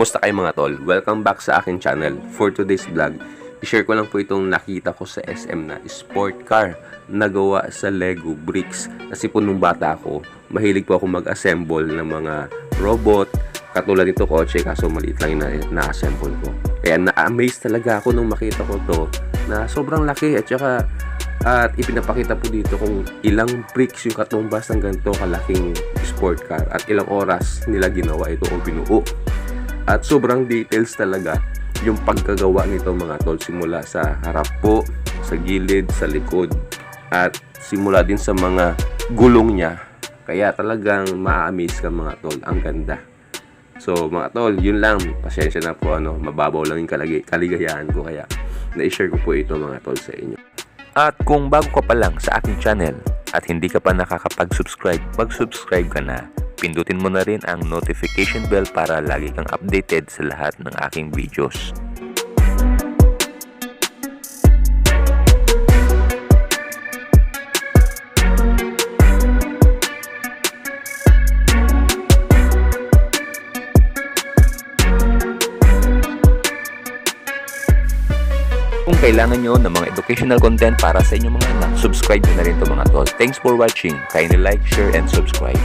Kumusta kayo mga tol? Welcome back sa akin channel. For today's vlog, i-share ko lang po itong nakita ko sa SM na sport car na gawa sa Lego bricks. Kasi po nung bata ako, mahilig po ako mag-assemble ng mga robot. Katulad nito kotse, kaso maliit lang yung na-assemble ko. Kaya na-amaze talaga ako nung makita ko to na sobrang laki at ipinapakita po dito kung ilang bricks yung katumbas ng ganito kalaking sport car at ilang oras nila ginawa ito o binuo. At sobrang details talaga yung pagkagawa nito mga tol, simula sa harap po, sa gilid, sa likod, at simula din sa mga gulong niya. Kaya talagang ma-amaze ka mga tol, ang ganda. So mga tol, yun lang, pasensya na po, mababaw lang yung kaligayahan ko, kaya na-share ko po ito mga tol sa inyo. At kung bago ka pa lang sa aking channel at hindi ka pa nakakapag-subscribe, mag-subscribe ka na. Pindutin mo na rin ang notification bell para lagi kang updated sa lahat ng aking videos. Kung kailangan nyo ng mga educational content para sa inyong mga anak, subscribe nyo na rin ito mga tol. Thanks for watching. Kindly like, share, and subscribe.